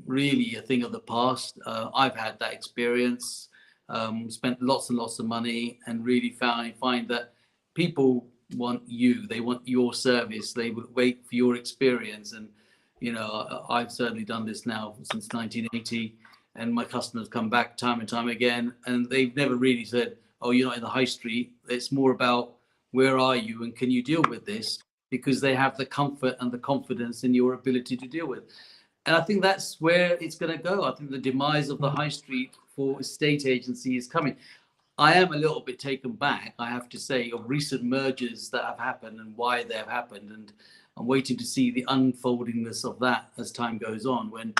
really a thing of the past. I've had that experience, spent lots and lots of money, and really find that people want you. They want your service. They would wait for your experience. And I've certainly done this now since 1980, and my customers come back time and time again, and they've never really said, "Oh, you're not in the high street." It's more about, where are you and can you deal with this? because they have the comfort and the confidence in your ability to deal with. And I think that's where it's going to go. I think the demise of the high street for estate agency is coming. I am a little bit taken back, I have to say, of recent mergers that have happened and why they have happened. And I'm waiting to see the unfoldingness of that as time goes on. When,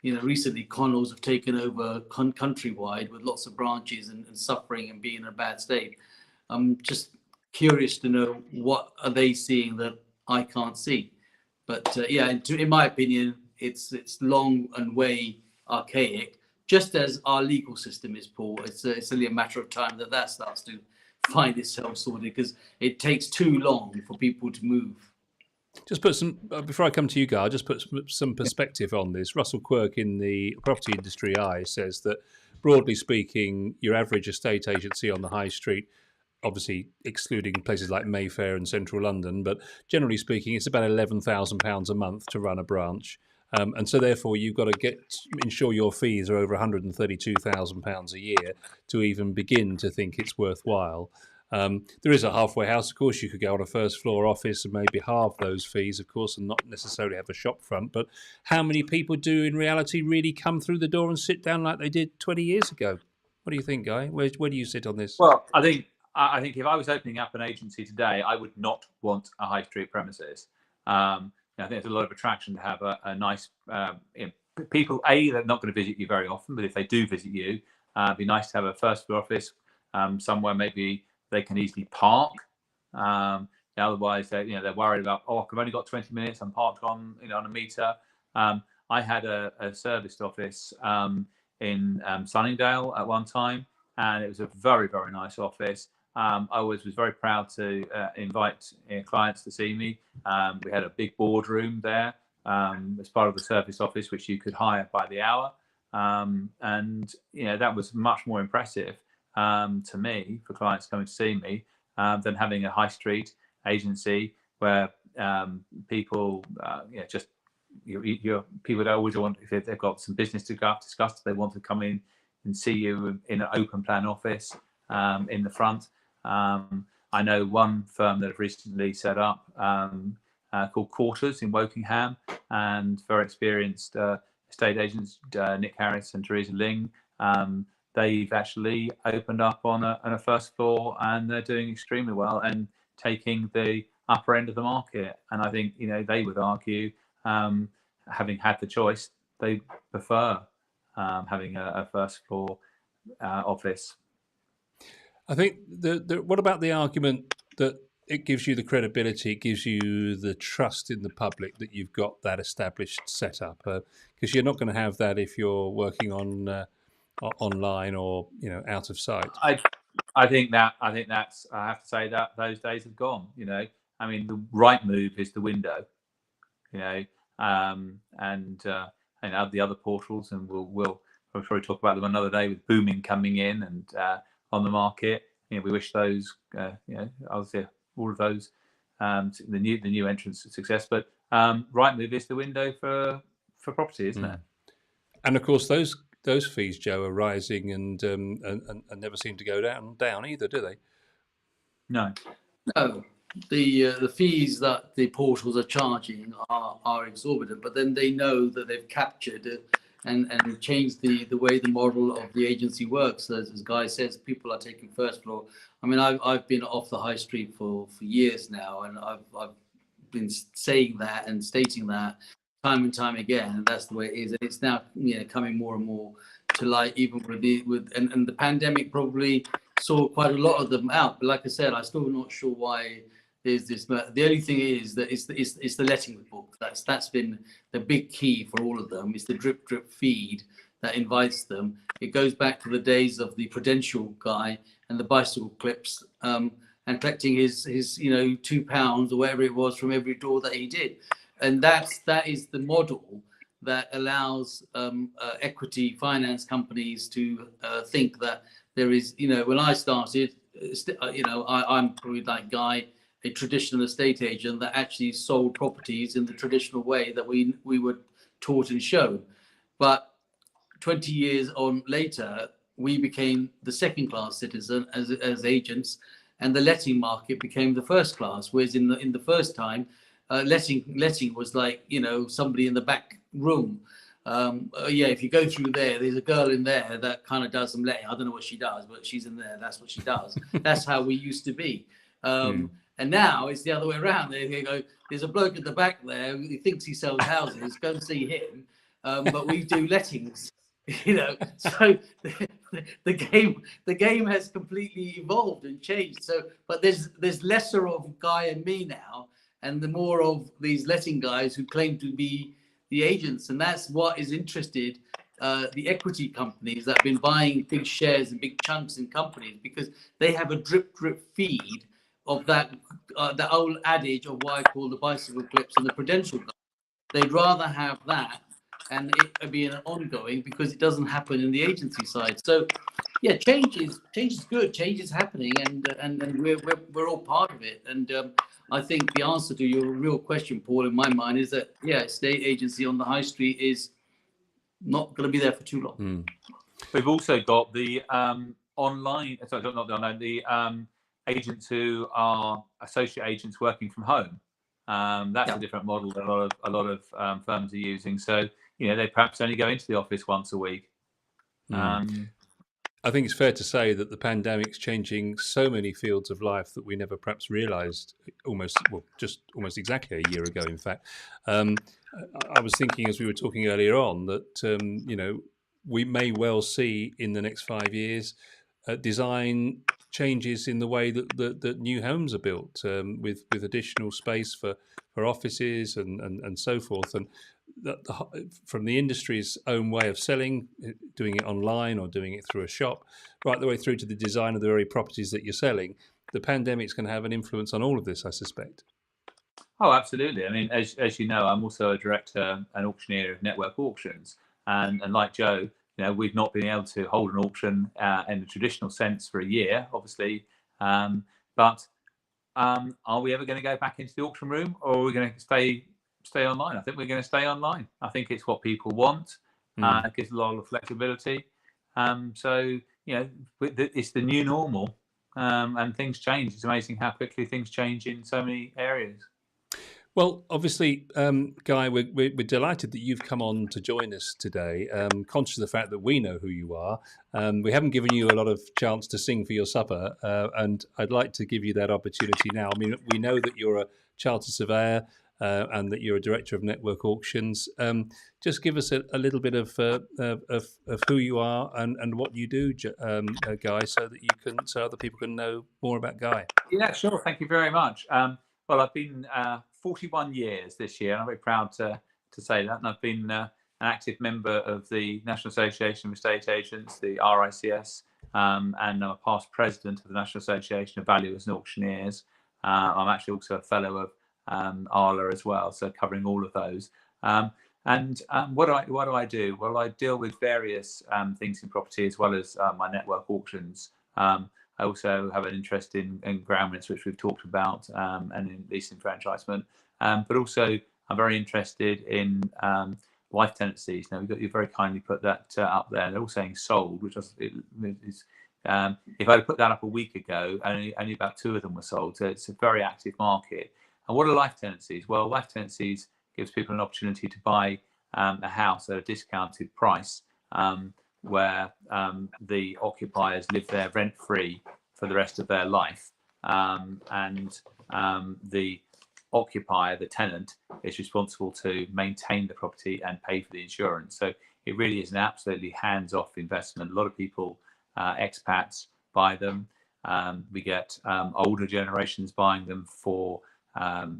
recently Connells have taken over countrywide with lots of branches and suffering and being in a bad state. I'm just curious to know what are they seeing that I can't see. But in my opinion, it's long and way archaic, just as our legal system is, Paul. It's only a matter of time that starts to find itself sorted, because it takes too long for people to move. Just put some, before I come to you, Guy, I'll just put some perspective on this. Russell Quirk in the Property Industry Eye says that, broadly speaking, your average estate agency on the high street, obviously excluding places like Mayfair and central London, but generally speaking, it's about £11,000 a month to run a branch. And so therefore you've got to ensure your fees are over £132,000 a year to even begin to think it's worthwhile. There is a halfway house, of course. You could go on a first floor office and maybe halve those fees, of course, and not necessarily have a shop front. But how many people do in reality really come through the door and sit down like they did 20 years ago? What do you think, Guy? Where do you sit on this? Well, I think if I was opening up an agency today, I would not want a high street premises. I think there's a lot of attraction to have a nice people. They're not going to visit you very often, but if they do visit you, it'd be nice to have a first floor office somewhere maybe they can easily park. Otherwise, they're worried about, I've only got 20 minutes. I'm parked on a meter. I had a serviced office in Sunningdale at one time, and it was a very, very nice office. I always was very proud to invite clients to see me. We had a big boardroom there as part of the service office, which you could hire by the hour. And that was much more impressive to me for clients coming to see me than having a high street agency where people people don't always want, if they've got some business to discuss, they want to come in and see you in an open plan office in the front. I know one firm that have recently set up called Quarters in Wokingham, and very experienced estate agents, Nick Harris and Teresa Ling. They've actually opened up on a first floor, and they're doing extremely well and taking the upper end of the market. And I think they would argue, having had the choice, they prefer having a first floor office. I think what about the argument that it gives you the credibility, it gives you the trust in the public that you've got that established setup, because you're not going to have that if you're working on online or out of sight. I think that's, I have to say that those days have gone. I mean, the right move is the window. And the other portals, and we'll probably talk about them another day, with Booming coming in and on the market. We wish those, obviously all of those, the new entrants success. But Rightmove is the window for property, isn't it? And of course, those fees, Joe, are rising and never seem to go down either, do they? No. The fees that the portals are charging are exorbitant, but then they know that they've captured it and changed the way the model of the agency works. As Guy says, people are taking first floor. I mean, I've been off the high street for years now, and I've been saying that and stating that time and time again, and that's the way it is. And it's now coming more and more to light, even with the pandemic probably saw quite a lot of them out. But like I said, I'm still not sure why there's this. The only thing is that it's the letting book. That's been the big key for all of them. It's the drip feed that invites them. It goes back to the days of the Prudential guy and the bicycle clips, and collecting his £2 or whatever it was from every door that he did. And that is the model that allows equity finance companies to think that there is, when I started, I'm probably that guy, a traditional estate agent that actually sold properties in the traditional way that we were taught and shown. But 20 years on later, we became the second class citizen as agents, and the letting market became the first class. Whereas in the first time, letting was like, you know, somebody in the back room. Yeah, if you go through there, there's a girl in there that kind of does some letting. I don't know what she does, but she's in there. That's what she does. That's how we used to be. And now it's the other way around. They go, there's a bloke at the back there who thinks he sells houses. Go and see him. But we do lettings, you know. So the game has completely evolved and changed. So, but there's lesser of Guy and me now, and the more of these letting guys who claim to be the agents, and that's what is interested the equity companies that have been buying big shares and big chunks in companies, because they have a drip feed of that the old adage of what I call the bicycle clips and the prudential guys. They'd rather have that and it be an ongoing, because it doesn't happen in the agency side. So yeah, change is good, change is happening, and we're all part of it. And I think the answer to your real question, Paul, in my mind, is that yeah, estate agency on the high street is not going to be there for too long. We've also got the online, sorry, not the online, the agents who are associate agents working from home. That's a different model that a lot of firms are using. So, you know, they perhaps only go into the office once a week. I think it's fair to say that the pandemic's changing so many fields of life that we never perhaps realised almost exactly a year ago, in fact. I was thinking as we were talking earlier on that, you know, we may well see in the next 5 years design changes in the way that new homes are built, with additional space for offices and so forth. And from the industry's own way of selling, doing it online or doing it through a shop, right the way through to the design of the very properties that you're selling, the pandemic's going to have an influence on all of this, I suspect. Oh, absolutely. I mean, as you know, I'm also a director and auctioneer of Network Auctions, and like Joe, you know, we've not been able to hold an auction in the traditional sense for a year, obviously. But are we ever going to go back into the auction room, or are we going to stay online? I think we're going to stay online. I think it's what people want. It gives a lot of flexibility. So, you know, it's the new normal, and things change. It's amazing how quickly things change in so many areas. Well, obviously, Guy, we're delighted that you've come on to join us today. Conscious of the fact that we know who you are, we haven't given you a lot of chance to sing for your supper, and I'd like to give you that opportunity now. I mean, we know that you're a chartered surveyor and that you're a director of Network Auctions. Just give us a little bit of who you are and what you do, Guy, so other people can know more about Guy. Yeah, sure. Thank you very much. Well, I've been 41 years this year, and I'm very proud to say that. And I've been an active member of the National Association of Estate Agents, the RICS, and I'm a past president of the National Association of Valuers and Auctioneers. I'm actually also a fellow of ALA as well, so covering all of those. And what do I do? Well, I deal with various things in property, as well as my Network Auctions. I also have an interest in ground rents, which we've talked about, and in lease enfranchisement. But also, I'm very interested in life tenancies. Now, you very kindly put that up there. They're all saying sold, which is if I had put that up a week ago, only about 2 of them were sold. So it's a very active market. And what are life tenancies? Well, life tenancies gives people an opportunity to buy a house at a discounted price, where the occupiers live there rent-free for the rest of their life, and the occupier, the tenant, is responsible to maintain the property and pay for the insurance. So it really is an absolutely hands-off investment. A lot of people, expats, buy them. We get older generations buying them for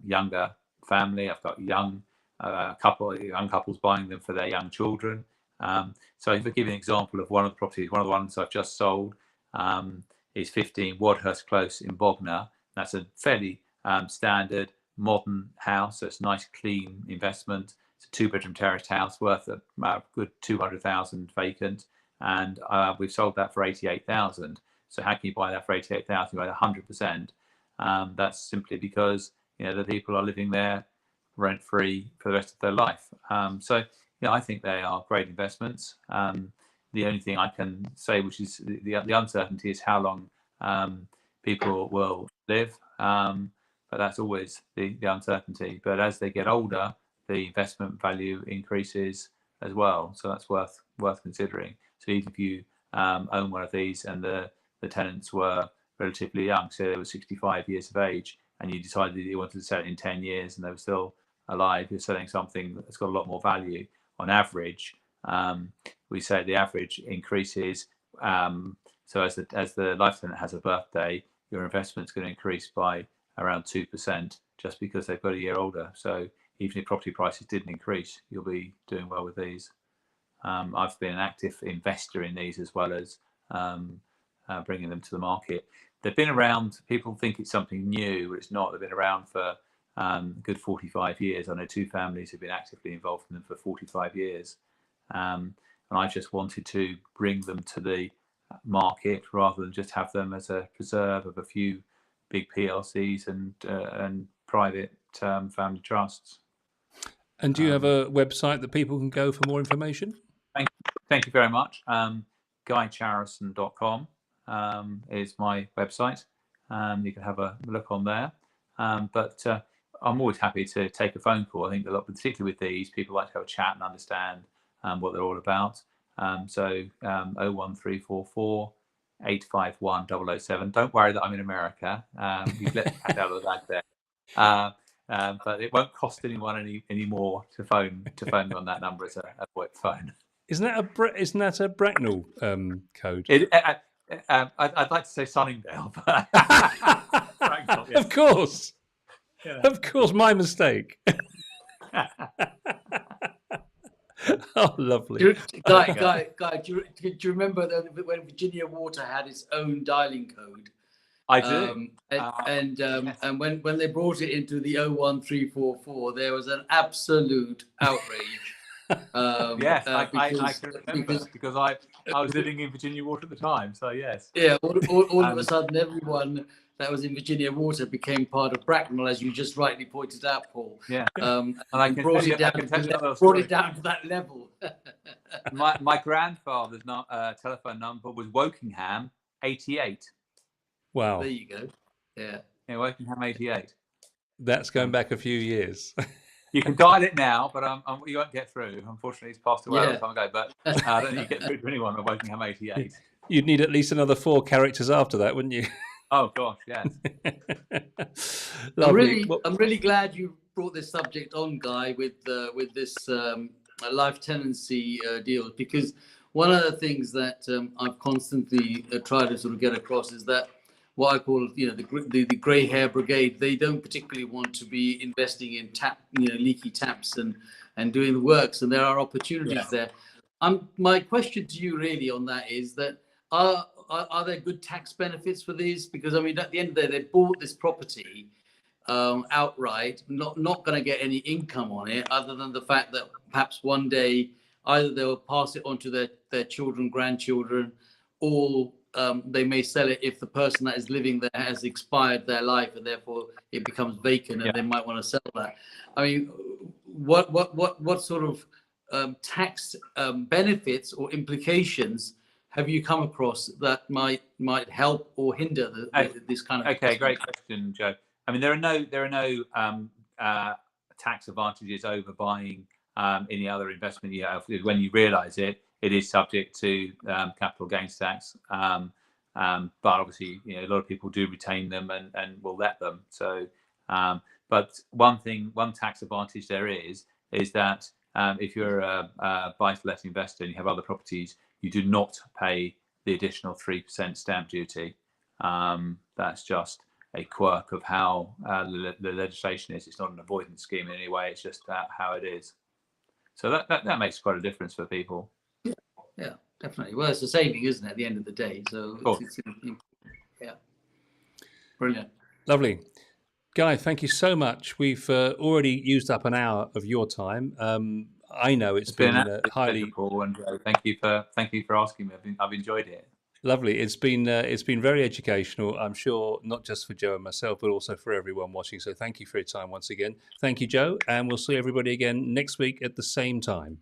younger family. I've got young couples buying them for their young children. So if I give you an example of one of the properties, one of the ones I've just sold is 15 Wadhurst Close in Bognor. That's a fairly standard modern house. So it's a nice, clean investment. It's a 2-bedroom terraced house worth a good 200,000 vacant, and we've sold that for 88,000. So how can you buy that for 88,000? You buy 100%. That's simply because, you know, the people are living there rent free for the rest of their life. So yeah, I think they are great investments. The only thing I can say, which is the uncertainty, is how long people will live. But that's always the uncertainty. But as they get older, the investment value increases as well. So that's worth considering. So even if you own one of these and the tenants were relatively young, so they were 65 years of age, and you decided that you wanted to sell it in 10 years and they were still alive, you're selling something that's got a lot more value. On average, we say the average increases. So as the life tenant has a birthday, your investment's going to increase by around 2% just because they've got a year older. So even if property prices didn't increase, you'll be doing well with these. I've been an active investor in these as well as bringing them to the market. They've been around. People think it's something new, but it's not. They've been around for a good 45 years. I know 2 families who've been actively involved in them for 45 years. And I just wanted to bring them to the market rather than just have them as a preserve of a few big PLCs and private family trusts. And do you have a website that people can go for more information? Thank you very much. GuyCharrison.com is my website. You can have a look on there. But I'm always happy to take a phone call. I think particularly with these, people like to have a chat and understand what they're all about. So 01344 851 007. Don't worry that I'm in America. You've let the cat out of the bag there. But it won't cost anyone any more to phone me on that number as a work phone. Isn't that a Bracknell code? I'd like to say Sunningdale, but Bracknell, yes. Of course. Yeah. Of course, my mistake. Oh, lovely. Guy, do you remember when Virginia Water had its own dialing code? I do. Yes. And when they brought it into the 01344, there was an absolute outrage. Yes, I can remember because I was living in Virginia Water at the time. So yes. Yeah, all of a sudden, everyone that was in Virginia Water became part of Bracknell, as you just rightly pointed out, Paul. Yeah. And brought it down to that level. my grandfather's telephone number was Wokingham 88. Wow. There you go. Yeah. Yeah, Wokingham 88. That's going back a few years. You can dial it now, but you won't get through. Unfortunately, he's passed away a long time ago. But I don't think you get through to anyone on Wokingham 88. You'd need at least another 4 characters after that, wouldn't you? Oh gosh, yes. I'm really glad you brought this subject on, Guy, with this life tenancy deal, because one of the things that I've constantly tried to sort of get across is that what I call, the grey hair brigade, they don't particularly want to be investing in leaky taps and doing the works, and there are opportunities there. My question to you really on that is that are there good tax benefits for these? Because I mean, at the end of the day, they bought this property outright, not going to get any income on it, other than the fact that perhaps one day either they'll pass it on to their children, grandchildren, or they may sell it if the person that is living there has expired their life and therefore it becomes vacant, and they might want to sell that. I mean, what sort of tax benefits or implications have you come across that might help or hinder this kind of? Okay, great question, Joe. I mean, there are no tax advantages over buying any other investment you have. When you realise it is subject to capital gains tax. But obviously, a lot of people do retain them and will let them. So, but one tax advantage there is that if you're a buy-to-let investor and you have other properties, you do not pay the additional 3% stamp duty. That's just a quirk of how the legislation is. It's not an avoidance scheme in any way. It's just how it is. So that makes quite a difference for people. Yeah, definitely. Well, it's a saving, isn't it, at the end of the day? So, yeah. Brilliant. Lovely. Guy, thank you so much. We've already used up an hour of your time. I know it's been highly. And thank you for asking me. I've enjoyed it. Lovely. It's been very educational, I'm sure, not just for Joe and myself, but also for everyone watching. So thank you for your time once again. Thank you, Joe, and we'll see everybody again next week at the same time.